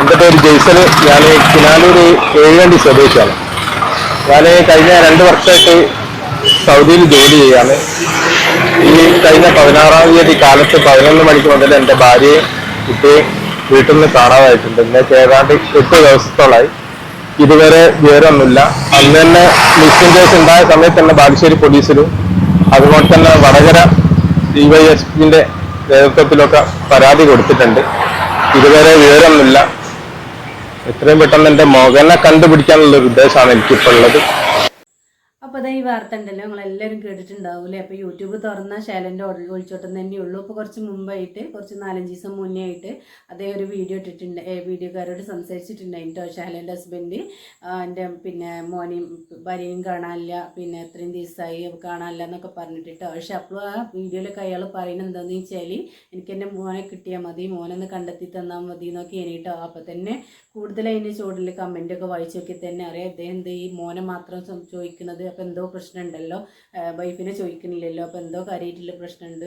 എൻ്റെ പേര് ജയ്സല്. ഞാൻ കിനാലൂർ ഏഴുകണ്ടി സ്വദേശിയാണ്. ഞാൻ കഴിഞ്ഞ 2 വർഷമായിട്ട് സൗദിയിൽ ജോലി ചെയ്യാണ്. ഈ കഴിഞ്ഞ 16-ാം തീയതി കാലത്ത് 11 മണിക്ക് മുതൽ എൻ്റെ ഭാര്യയും കുട്ടിയും വീട്ടിൽ നിന്ന് കാണാതായിട്ടുണ്ട്. ഇന്നേക്ക് ഏതാണ്ട് 8 ദിവസത്തോളായി. ഇതുവരെ വിവരമൊന്നുമില്ല. അന്ന് തന്നെ മിസ്സിംഗ് കേസ് ഉണ്ടായ സമയത്ത് തന്നെ ബാലുശ്ശേരി പോലീസിലും അതുപോലെ തന്നെ വടകര DYSPന്റെ നേതൃത്വത്തിലൊക്കെ പരാതി കൊടുത്തിട്ടുണ്ട്. ഇതുവരെ വിവരമൊന്നുമില്ല. എത്രയും പെട്ടെന്ന് എൻ്റെ മകനെ കണ്ടുപിടിക്കാനുള്ള ഒരു ഉദ്ദേശമാണ് എനിക്കിപ്പോൾ ഉള്ളത്. അപ്പോൾ ഈ വാർത്ത ഉണ്ടല്ലോ നിങ്ങളെല്ലാവരും കേട്ടിട്ടുണ്ടാവില്ലേ. അപ്പോൾ യൂട്യൂബ് തുറന്ന ശൈലൻ്റെ ഒളിച്ചോട്ടം തന്നെയുള്ളൂ. ഇപ്പോൾ കുറച്ച് മുമ്പായിട്ട്, കുറച്ച് 4-5 ദിവസം മുന്നേ ആയിട്ട് അദ്ദേഹം ഒരു വീഡിയോ ഇട്ടിട്ടുണ്ട്. വീഡിയോക്കാരോട് സംസാരിച്ചിട്ടുണ്ടായിട്ടോ. ശൈലൻ്റെ ഹസ്ബൻഡ് എൻ്റെ മോനെയും ഭാര്യയും കാണാനില്ല, ഇത്രയും ദിവസമായി കാണാനില്ല എന്നൊക്കെ പറഞ്ഞിട്ടോ. പക്ഷെ അപ്പോൾ ആ വീഡിയോയിലൊക്കെ അയാൾ പറയുന്നത് എന്താണെന്ന് വെച്ചാൽ, എനിക്ക് എൻ്റെ മോനെ കിട്ടിയാൽ മതി, മോനൊന്ന് കണ്ടെത്തി തന്നാൽ മതി എന്നൊക്കെ കേട്ടോ. അപ്പോൾ തന്നെ കൂടുതൽ അതിൻ്റെ ചുവടിൽ കമൻറ്റൊക്കെ വായിച്ചു നോക്കി തന്നെ അറിയാം അദ്ദേഹം ഈ മോനെ മാത്രം ചോദിക്കുന്നത്. അപ്പോൾ എന്തോ പ്രശ്നമുണ്ടല്ലോ, വൈഫിനെ ചോദിക്കുന്നില്ലല്ലോ, അപ്പോൾ എന്തോ കാര്യമായിട്ടുള്ള പ്രശ്നമുണ്ട്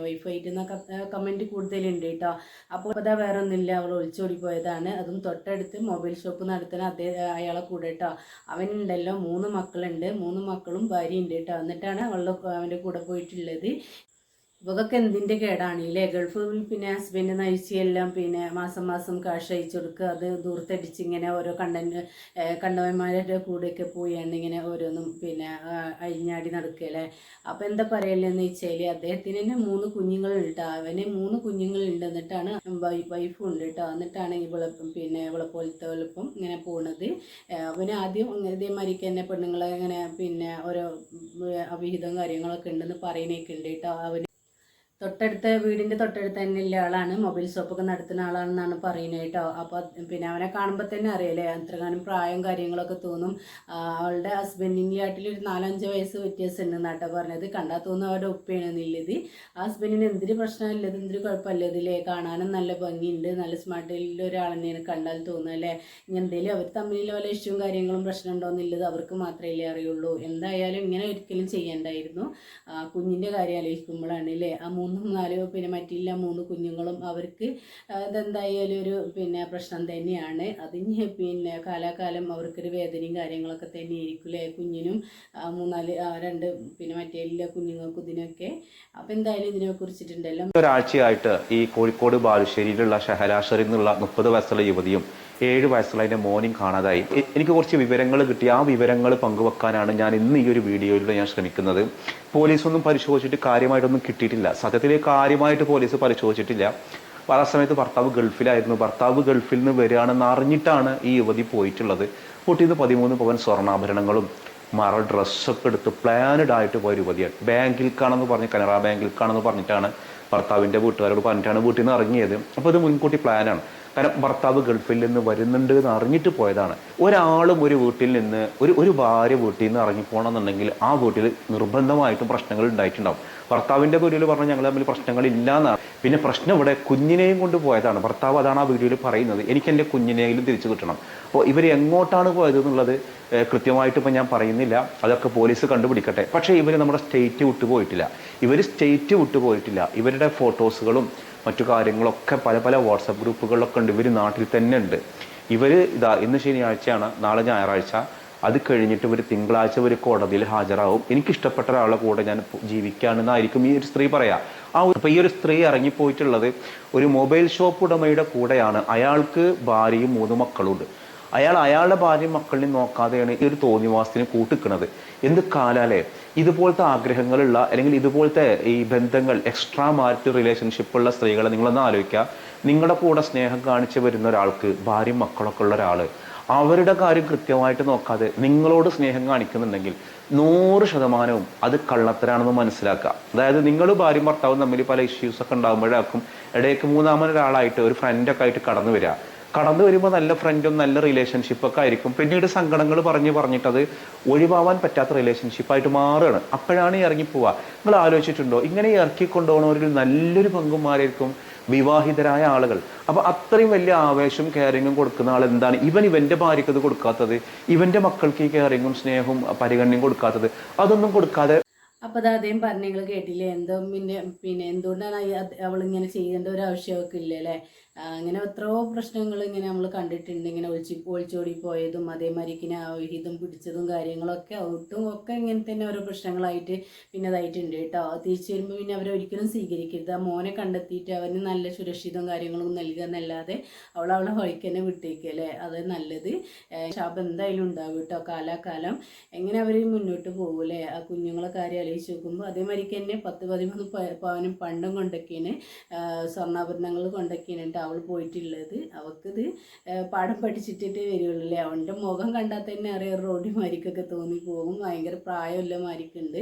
വൈഫായിട്ട് എന്നൊക്കെ കമൻറ്റ് കൂടുതലുണ്ട് കേട്ടോ. അപ്പോൾ അതാ വേറെ ഒന്നുമില്ല, അവൾ ഒളിച്ചോടി പോയതാണ്. അതും തൊട്ടടുത്ത് മൊബൈൽ ഷോപ്പ് നടത്തുന്ന അയാളെ കൂടെ കേട്ടോ. അവനുണ്ടല്ലോ 3 മക്കളുണ്ട്, 3 മക്കളും ഭാര്യയുണ്ട് കേട്ടോ. എന്നിട്ടാണ് അവൻ്റെ കൂടെ പോയിട്ടുള്ളത്. ഇവകൊക്കെ എന്തിൻ്റെ കേടാണില്ലേ. ഗൾഫിൽ ഹസ്ബൻഡ് നയിച്ചെല്ലാം മാസം മാസം കാശ് അയച്ചു കൊടുക്കുക, അത് ദൂരത്തടിച്ച് ഇങ്ങനെ ഓരോ കണ്ടവന്മാരുടെ കൂടെയൊക്കെ പോയാണ് ഇങ്ങനെ ഓരോന്നും അഴിഞ്ഞാടി നടക്കുകയല്ലേ. അപ്പോൾ എന്താ പറയലെന്ന് വെച്ചാൽ അദ്ദേഹത്തിന് തന്നെ 3 കുഞ്ഞുങ്ങളുണ്ട് കേട്ടോ. അവന് 3 കുഞ്ഞുങ്ങളുണ്ട്. എന്നിട്ടാണ് വൈഫും ഉണ്ട് കേട്ടോ. എന്നിട്ടാണ് ഇവളെ പോലത്തെ എളുപ്പം ഇങ്ങനെ പോകുന്നത്. അവന് ആദ്യം ഇതേമാതിരിക്ക് തന്നെ പെണ്ണുങ്ങളെ ഇങ്ങനെ ഓരോ അവിഹിതം കാര്യങ്ങളൊക്കെ ഉണ്ടെന്ന് പറയുന്നതൊക്കെ ഉണ്ട് കേട്ടോ. അവന് വീടിൻ്റെ തൊട്ടടുത്ത് തന്നെ ഉള്ള ആളാണ്, മൊബൈൽ ഷോപ്പൊക്കെ നടത്തുന്ന ആളാണെന്നാണ് പറയുന്നത് കേട്ടോ. അപ്പോൾ അവനെ കാണുമ്പോൾ തന്നെ അറിയാലേ അത്രകാലം പ്രായം കാര്യങ്ങളൊക്കെ തോന്നും. അവളുടെ ഹസ്ബൻഡിൻ്റെ ആയിട്ടൊരു 4-5 വയസ്സ് വ്യത്യാസം ഉണ്ട് എന്നാട്ടോ പറഞ്ഞത്. കണ്ടാൽ തോന്നും അവരുടെ ഉപ്പയാണെന്നുള്ളത്. ആ ഹസ്ബൻഡിന് എന്തൊരു പ്രശ്നമില്ലത്, എന്തൊരു കുഴപ്പമില്ലതില്ലേ. കാണാനും നല്ല ഭംഗിയുണ്ട്, നല്ല സ്മാർട്ടിലുള്ള ഒരാൾ തന്നെയാണ് കണ്ടാൽ തോന്നുക അല്ലേ. ഇനി എന്തെങ്കിലും അവർ തമ്മിൽ വല്ല ഇഷ്യൂവും കാര്യങ്ങളും പ്രശ്നം ഉണ്ടോയെന്നുള്ളത് അവർക്ക് മാത്രമേ അറിയുള്ളൂ. എന്തായാലും ഇങ്ങനെ ഒരിക്കലും ചെയ്യേണ്ടായിരുന്നു. കുഞ്ഞിൻ്റെ കാര്യം ആലോചിക്കുമ്പോഴാണ് അല്ലേ. ആ 3-4 മറ്റില്ല 3 കുഞ്ഞുങ്ങളും അവർക്ക് ഇതെന്തായാലും ഒരു പ്രശ്നം തന്നെയാണ്. അതിന് കാലാകാലം അവർക്കൊരു വേദനയും കാര്യങ്ങളൊക്കെ തന്നെ ആയിരിക്കില്ലേ കുഞ്ഞിനും 2 മറ്റേ കുഞ്ഞുങ്ങൾക്കും ഇതിനൊക്കെ. അപ്പം എന്തായാലും ഇതിനെ കുറിച്ചിട്ടുണ്ടല്ലോ. ഒരാഴ്ചയായിട്ട് ഈ കോഴിക്കോട് ബാലുശ്ശേരിയിലുള്ള ഷഹലാഷറിൽ നിന്നുള്ള 30 വയസ്സുള്ള യുവതിയും 7 വയസ്സുള്ള അതിൻ്റെ മോനും കാണാതായി. എനിക്ക് കുറച്ച് വിവരങ്ങൾ കിട്ടി. ആ വിവരങ്ങൾ പങ്കുവെക്കാനാണ് ഞാൻ ഇന്ന് ഈ ഒരു വീഡിയോയിലൂടെ ഞാൻ ശ്രമിക്കുന്നത്. പോലീസൊന്നും പരിശോധിച്ചിട്ട് കാര്യമായിട്ടൊന്നും കിട്ടിയിട്ടില്ല. സത്യത്തിൽ കാര്യമായിട്ട് പോലീസ് പരിശോധിച്ചിട്ടില്ല. ആ സമയത്ത് ഭർത്താവ് ഗൾഫിലായിരുന്നു. ഭർത്താവ് ഗൾഫിൽ നിന്ന് വരികയാണെന്ന് അറിഞ്ഞിട്ടാണ് ഈ യുവതി പോയിട്ടുള്ളത്. കൂട്ടിന്ന് 13 പവൻ സ്വർണ്ണാഭരണങ്ങളും മറ ഡ്രസ്സൊക്കെ എടുത്ത് പ്ലാനഡ് ആയിട്ട് പോയ യുവതിയാണ്. ബാങ്കിൽക്കാണെന്ന് പറഞ്ഞ്, കനറ ബാങ്കിൽക്കാണെന്ന് പറഞ്ഞിട്ടാണ് ഭർത്താവിൻ്റെ വീട്ടുകാരോട് പറഞ്ഞിട്ടാണ് വീട്ടിൽ നിന്ന് ഇറങ്ങിയത്. അപ്പോൾ ഇത് മുൻകൂട്ടി പ്ലാനാണ്. കാരണം ഭർത്താവ് ഗൾഫിൽ നിന്ന് വരുന്നുണ്ട് എന്ന് അറിഞ്ഞിട്ട് പോയതാണ്. ഒരാളും ഒരു വീട്ടിൽ നിന്ന് ഒരു ഭാര്യ വീട്ടിൽ നിന്ന് ഇറങ്ങിപ്പോകണമെന്നുണ്ടെങ്കിൽ ആ വീട്ടിൽ നിർബന്ധമായിട്ടും പ്രശ്നങ്ങൾ ഉണ്ടായിട്ടുണ്ടാവും. ഭർത്താവിൻ്റെ വീഡിയോയിൽ പറഞ്ഞാൽ ഞങ്ങൾ തമ്മിൽ പ്രശ്നങ്ങളില്ല എന്നാണ്. പിന്നെ പ്രശ്നം ഇവിടെ കുഞ്ഞിനെയും കൊണ്ട് പോയതാണ്. ഭർത്താവ് അതാണ് ആ വീഡിയോയിൽ പറയുന്നത്, എനിക്ക് എൻ്റെ കുഞ്ഞിനെയും തിരിച്ചു കിട്ടണം. അപ്പോൾ ഇവർ എങ്ങോട്ടാണ് പോയത് എന്നുള്ളത് കൃത്യമായിട്ട് ഇപ്പം ഞാൻ പറയുന്നില്ല. അതൊക്കെ പോലീസ് കണ്ടുപിടിക്കട്ടെ. പക്ഷേ ഇവർ നമ്മുടെ സ്റ്റേറ്റ് വിട്ടുപോയിട്ടില്ല. ഇവരുടെ ഫോട്ടോസുകളും മറ്റു കാര്യങ്ങളൊക്കെ പല വാട്സപ്പ് ഗ്രൂപ്പുകളിലൊക്കെ ഉണ്ട്. ഇവർ നാട്ടിൽ തന്നെ ഉണ്ട്. ഇവർ ഇന്ന് ശനിയാഴ്ചയാണ്, നാളെ ഞായറാഴ്ച. അത് കഴിഞ്ഞിട്ട് ഇവർ തിങ്കളാഴ്ച ഒരു കോടതിയിൽ ഹാജരാകും. എനിക്കിഷ്ടപ്പെട്ട ഒരാളുടെ കൂടെ ഞാൻ ജീവിക്കുകയാണെന്നായിരിക്കും ഈ ഒരു സ്ത്രീ പറയാം. അപ്പോൾ ഈ ഒരു സ്ത്രീ ഇറങ്ങിപ്പോയിട്ടുള്ളത് ഒരു മൊബൈൽ ഷോപ്പ് ഉടമയുടെ കൂടെയാണ്. അയാൾക്ക് ഭാര്യയും 3 മക്കളുണ്ട്. അയാളുടെ ഭാര്യയും മക്കളെയും നോക്കാതെയാണ് ഈ ഒരു തോന്നിവാസത്തിന് കൂട്ടിക്കുന്നത്. എന്ത് കാലാലേ ഇതുപോലത്തെ ആഗ്രഹങ്ങളുള്ള അല്ലെങ്കിൽ ഇതുപോലത്തെ ഈ ബന്ധങ്ങൾ, എക്സ്ട്രാ മാരിറ്റൽ റിലേഷൻഷിപ്പുള്ള സ്ത്രീകളെ നിങ്ങളൊന്ന് ആലോചിക്കുക. നിങ്ങളുടെ കൂടെ സ്നേഹം കാണിച്ച് വരുന്ന ഒരാൾക്ക് ഭാര്യയും മക്കളൊക്കെ ഉള്ള ഒരാൾ അവരുടെ കാര്യം കൃത്യമായിട്ട് നോക്കാതെ നിങ്ങളോട് സ്നേഹം കാണിക്കുന്നുണ്ടെങ്കിൽ 100% അത് കള്ളത്തരാണെന്ന് മനസ്സിലാക്കുക. അതായത് നിങ്ങൾ ഭാര്യയും ഭർത്താവും തമ്മിൽ പല ഇഷ്യൂസൊക്കെ ഉണ്ടാകുമ്പോഴാക്കും ഇടയ്ക്ക് 3-മൊരാളായിട്ട് ഒരു ഫ്രണ്ടൊക്കെ ആയിട്ട് കടന്നു വരുമ്പോൾ നല്ല ഫ്രണ്ടും നല്ല റിലേഷൻഷിപ്പൊക്കെ ആയിരിക്കും. പിന്നീട് സങ്കടങ്ങൾ പറഞ്ഞിട്ടത് ഒഴിവാവാൻ പറ്റാത്ത റിലേഷൻഷിപ്പായിട്ട് മാറുകയാണ്. അപ്പോഴാണ് ഇറങ്ങിപ്പോവുക. നിങ്ങൾ ആലോചിച്ചിട്ടുണ്ടോ? ഇങ്ങനെ ഇറക്കിക്കൊണ്ടുപോകണവരിൽ നല്ലൊരു പങ്കുമാരായിരിക്കും വിവാഹിതരായ ആളുകൾ. അപ്പോൾ അത്രയും വലിയ ആവേശം കെയറിങ്ങും കൊടുക്കുന്ന ആൾ എന്താണ് ഇവൻ്റെ ഭാര്യയ്ക്ക് അത് കൊടുക്കാത്തത്? ഇവൻ്റെ മക്കൾക്ക് ഈ കെയറിങ്ങും സ്നേഹവും പരിഗണനയും കൊടുക്കാത്തത്? അതൊന്നും കൊടുക്കാതെ അപ്പോൾ അത് അദ്ദേഹം പറഞ്ഞ നിങ്ങൾ കേട്ടില്ലേ, എന്തോ എന്തുകൊണ്ടാണ് അവളിങ്ങനെ ചെയ്യേണ്ട ഒരു ആവശ്യമൊക്കെ ഇല്ല അല്ലേ. അങ്ങനെ എത്രയോ പ്രശ്നങ്ങൾ ഇങ്ങനെ നമ്മൾ കണ്ടിട്ടുണ്ട്. ഇങ്ങനെ ഒളിച്ചോടി പോയതും അതേമാതിരി ഇതും പിടിച്ചതും കാര്യങ്ങളൊക്കെ ഒട്ടും ഒക്കെ ഇങ്ങനെ തന്നെ ഓരോ പ്രശ്നങ്ങളായിട്ട് പിന്നെ ഇതായിട്ടുണ്ട് കേട്ടോ. തിരിച്ചു വരുമ്പോൾ പിന്നെ അവരൊരിക്കലും സ്വീകരിക്കരുത്. ആ മോനെ കണ്ടെത്തിയിട്ട് അവന് നല്ല സുരക്ഷിതവും കാര്യങ്ങളും നൽകുക എന്നല്ലാതെ അവളെ വഴിക്ക് തന്നെ വിട്ടേക്കുക അല്ലേ, അത് നല്ലത്. ശാപം എന്തായാലും ഉണ്ടാവും കേട്ടോ കാലാകാലം. എങ്ങനെ അവർ മുന്നോട്ട് പോകൂലേ ആ കുഞ്ഞുങ്ങളെ കാര്യം ആലോചിച്ച് നോക്കുമ്പോൾ. അതേമാതിരിക്ക് തന്നെ 10-13 പവനും പണ്ടും കൊണ്ടൊക്കെയാണ് സ്വർണ്ണാഭരണങ്ങൾ കൊണ്ടൊക്കെയാണ് അവൾ പോയിട്ടുള്ളത്. അവൾക്കിത് പാഠം പഠിച്ചിട്ടിട്ട് വരുള്ളൂ അല്ലേ. അവൻ്റെ മുഖം കണ്ടാൽ തന്നെ അറിയാം റോഡിമാരിക്കൊക്കെ തോന്നിപ്പോകും. ഭയങ്കര പ്രായമുള്ള മാരിക്കുണ്ട്.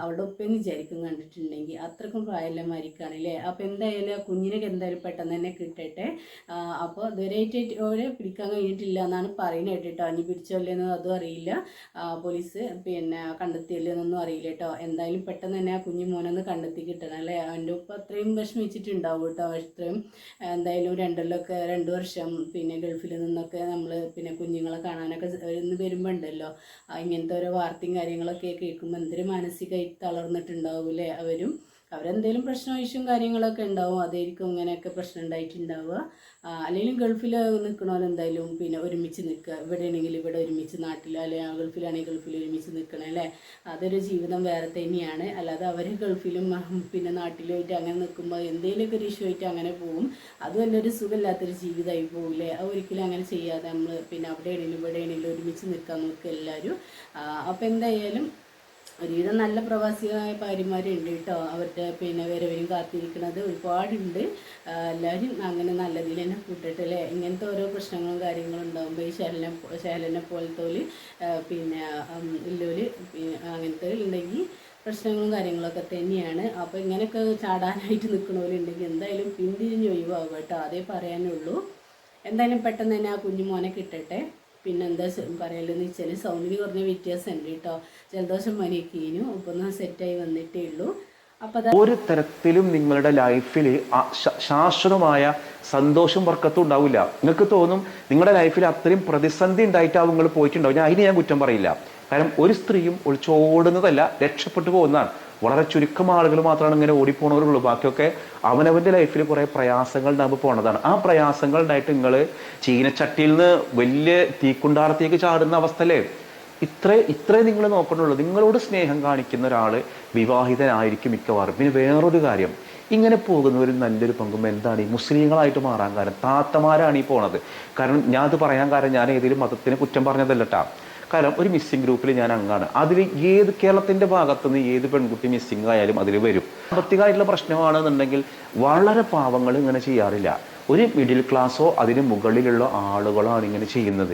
അവളുടെ ഒപ്പം വിചാരിക്കും കണ്ടിട്ടുണ്ടെങ്കിൽ, അത്രക്കും പ്രായമുള്ള മാരിക്കാണ് അല്ലേ. അപ്പോൾ എന്തായാലും ആ കുഞ്ഞിനൊക്കെ എന്തായാലും പെട്ടെന്ന് തന്നെ കിട്ടട്ടെ. അപ്പോൾ ഇതുവരെയായിട്ട് ഓരെ പിടിക്കാൻ കഴിഞ്ഞിട്ടില്ല എന്നാണ് പറയുന്നത് കേട്ടോ. അഞ്ഞ് പിടിച്ചല്ലേന്നോ അതും അറിയില്ല, പോലീസ് പിന്നെ കണ്ടെത്തിയല്ലേന്നൊന്നും അറിയില്ല കേട്ടോ. എന്തായാലും പെട്ടെന്ന് തന്നെ ആ കുഞ്ഞു മോനൊന്ന് കണ്ടെത്തി കിട്ടണം അല്ലേ. അവൻ്റെ ഉപ്പ അത്രയും വിഷമിച്ചിട്ടുണ്ടാവും കേട്ടോ. അത്രയും എന്തായാലും 2 വർഷം പിന്നെ ഗൾഫിൽ നിന്നൊക്കെ നമ്മൾ പിന്നെ കുഞ്ഞുങ്ങളെ കാണാനൊക്കെ വരുമ്പോൾ ഉണ്ടല്ലോ, ഇങ്ങനത്തെ ഓരോ വാർത്തയും കാര്യങ്ങളൊക്കെ കേൾക്കുമ്പോൾ എന്തൊരു മാനസികമായിട്ട് തളർന്നിട്ടുണ്ടാവും അല്ലേ അവരെന്തെങ്കിലും പ്രശ്നം ഇഷ്യൂം കാര്യങ്ങളൊക്കെ ഉണ്ടാവും. അതായിരിക്കും ഇങ്ങനെയൊക്കെ പ്രശ്നം ഉണ്ടായിട്ടുണ്ടാവുക. അല്ലെങ്കിൽ ഗൾഫിൽ നിൽക്കണവരെന്തായാലും പിന്നെ ഒരുമിച്ച് നിൽക്കുക, ഇവിടെയാണെങ്കിൽ ഇവിടെ ഒരുമിച്ച്, നാട്ടിൽ അല്ലെങ്കിൽ ഗൾഫിലാണെങ്കിൽ ഗൾഫിൽ ഒരുമിച്ച് നിൽക്കണം അല്ലേ. അതൊരു ജീവിതം വേറെ തന്നെയാണ്. അല്ലാതെ അവർ ഗൾഫിലും പിന്നെ നാട്ടിലുമായിട്ട് അങ്ങനെ നിൽക്കുമ്പോൾ എന്തെങ്കിലുമൊക്കെ ഒരു ഇഷ്യൂ ആയിട്ട് അങ്ങനെ പോകും. അത് വല്ലൊരു സുഖമില്ലാത്തൊരു ജീവിതമായി പോകില്ലേ. അത് ഒരിക്കലും അങ്ങനെ ചെയ്യാതെ നമ്മൾ പിന്നെ അവിടെയാണെങ്കിലും ഇവിടെയാണെങ്കിലും ഒരുമിച്ച് നിൽക്കാൻ നോക്കുക എല്ലാവരും. അപ്പോൾ എന്തായാലും ഒരുവിധം നല്ല പ്രവാസികളായ ഭാര്യമാരുണ്ട് കേട്ടോ. അവരുടെ പിന്നെ വരവരും കാത്തിരിക്കുന്നത് ഒരുപാടുണ്ട്. എല്ലാവരും അങ്ങനെ നല്ലതിൽ തന്നെ കൂട്ടട്ടെ അല്ലേ. ഇങ്ങനത്തെ ഓരോ പ്രശ്നങ്ങളും കാര്യങ്ങളും ഉണ്ടാകുമ്പോൾ ഈ ശേലനെ പോലത്തെ പിന്നെ ഇല്ലോല് അങ്ങനത്തെ ഉണ്ടെങ്കിൽ പ്രശ്നങ്ങളും കാര്യങ്ങളൊക്കെ തന്നെയാണ്. അപ്പോൾ ഇങ്ങനെയൊക്കെ ചാടാനായിട്ട് നിൽക്കണവരുണ്ടെങ്കിൽ എന്തായാലും പിന്തിരിഞ്ഞ് ഒഴിവാകും കേട്ടോ. അതേ പറയാനുള്ളൂ. എന്തായാലും പെട്ടെന്ന് തന്നെ ആ കുഞ്ഞു മോനെ കിട്ടട്ടെ. പിന്നെ എന്താ പറയലെന്ന് വെച്ചാൽ സൗണ്ടിന് കുറഞ്ഞ വ്യത്യാസമുണ്ട് കേട്ടോ. ജലദോഷം പനിയൊക്കെയും ഇപ്പം ഒന്ന് സെറ്റായി വന്നിട്ടേ ഉള്ളൂ. അപ്പോൾ ഒരു തരത്തിലും നിങ്ങളുടെ ലൈഫിൽ ശാശ്വതമായ സന്തോഷം വർക്കത്തും ഉണ്ടാവില്ല. നിങ്ങൾക്ക് തോന്നും നിങ്ങളുടെ ലൈഫിൽ അത്രയും പ്രതിസന്ധി ഉണ്ടായിട്ടാവും നിങ്ങൾ പോയിട്ടുണ്ടാവും. അതിന് ഞാൻ കുറ്റം പറയില്ല. കാരണം ഒരു സ്ത്രീയും ഒളിച്ചോടുന്നതല്ല, രക്ഷപ്പെട്ടു പോകുന്നതാണ്. വളരെ ചുരുക്കം ആളുകൾ മാത്രമാണ് ഇങ്ങനെ ഓടിപ്പോണവരുള്ളൂ. ബാക്കിയൊക്കെ അവനവൻ്റെ ലൈഫിൽ കുറേ പ്രയാസങ്ങൾ ഉണ്ടാകുമ്പോൾ പോണതാണ്. ആ പ്രയാസങ്ങൾ ഉണ്ടായിട്ട് നിങ്ങൾ ചീനച്ചട്ടിയിൽ നിന്ന് വലിയ തീക്കുണ്ടാറത്തേക്ക് ചാടുന്ന അവസ്ഥയല്ലേ. ഇത്രേ നിങ്ങൾ നോക്കണുള്ളൂ. നിങ്ങളോട് സ്നേഹം കാണിക്കുന്ന ഒരാൾ വിവാഹിതനായിരിക്കും മിക്കവാറും. പിന്നെ വേറൊരു കാര്യം, ഇങ്ങനെ പോകുന്നവരിൽ നല്ലൊരു പങ്കും എന്താണ് ഈ മുസ്ലിങ്ങളായിട്ട് മാറാൻ കാരണം താത്തമാരാണ് ഈ പോണത്. കാരണം ഞാൻ അത് പറയാൻ കാരണം ഞാൻ ഏതെങ്കിലും മതത്തിന് കുറ്റം പറഞ്ഞതല്ലട്ടാ. കാരണം ഒരു മിസ്സിംഗ് ഗ്രൂപ്പിൽ ഞാൻ അംഗമാണ്. അതിൽ ഏത് കേരളത്തിൻ്റെ ഭാഗത്തുനിന്ന് ഏത് പെൺകുട്ടി മിസ്സിംഗ് ആയാലും അതിൽ വരും. സാമ്പത്തികമായിട്ടുള്ള പ്രശ്നമാണെന്നുണ്ടെങ്കിൽ വളരെ പാവങ്ങൾ ഇങ്ങനെ ചെയ്യാറില്ല. ഒരു മിഡിൽ ക്ലാസ്സോ അതിന് മുകളിലുള്ള ആളുകളാണ് ഇങ്ങനെ ചെയ്യുന്നത്.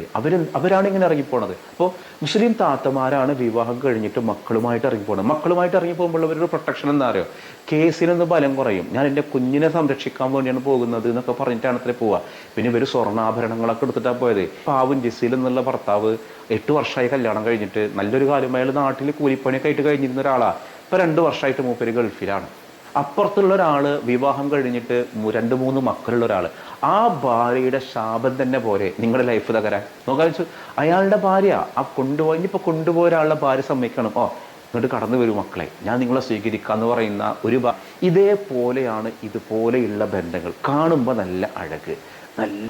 അവരാണ് ഇങ്ങനെ ഇറങ്ങിപ്പോണത്. അപ്പോൾ മുസ്ലിം താത്തമാരാണ് വിവാഹം കഴിഞ്ഞിട്ട് മക്കളുമായിട്ട് ഇറങ്ങിപ്പോണത്. മക്കളുമായിട്ട് ഇറങ്ങിപ്പോകുമ്പോൾ അവരൊരു പ്രൊട്ടക്ഷൻ എന്താ അറിയോ, കേസിനൊന്ന് ബലം കുറയും. ഞാൻ എൻ്റെ കുഞ്ഞിനെ സംരക്ഷിക്കാൻ വേണ്ടിയാണ് പോകുന്നത് എന്നൊക്കെ പറഞ്ഞിട്ടാണ് അത്ര പോവുക. പിന്നെ ഇവർ സ്വർണ്ണാഭരണങ്ങളൊക്കെ എടുത്തിട്ടാണ് പോയത്. പാവം ജസീൽ എന്നുള്ള ഭർത്താവ് 8 വർഷമായി കല്യാണം കഴിഞ്ഞിട്ട് നല്ലൊരു കാലം അയാൾ നാട്ടിൽ കൂലിപ്പണിയൊക്കെ ആയിട്ട് കഴിഞ്ഞിരുന്ന ഒരാളാണ്. ഇപ്പോൾ 2 വർഷമായിട്ട് മൂപ്പര് ഗൾഫിലാണ്. അപ്പുറത്തുള്ള ഒരാൾ വിവാഹം കഴിഞ്ഞിട്ട് 2-3 മക്കളുള്ള ഒരാൾ. ആ ഭാര്യയുടെ ശാപം തന്നെ പോരെ നിങ്ങളുടെ ലൈഫ് തകരാൻ. നോക്കാൻ അയാളുടെ ഭാര്യ ഇനിയിപ്പോൾ കൊണ്ടുപോയ ഒരാളുടെ ഭാര്യ സമ്മതിക്കണം, ഇങ്ങോട്ട് കടന്നു വരും മക്കളെ, ഞാൻ നിങ്ങളെ സ്വീകരിക്കാന്ന് പറയുന്ന ഇതേപോലെയാണ് ഇതുപോലെയുള്ള ബന്ധങ്ങൾ. കാണുമ്പോൾ നല്ല അഴക്, നല്ല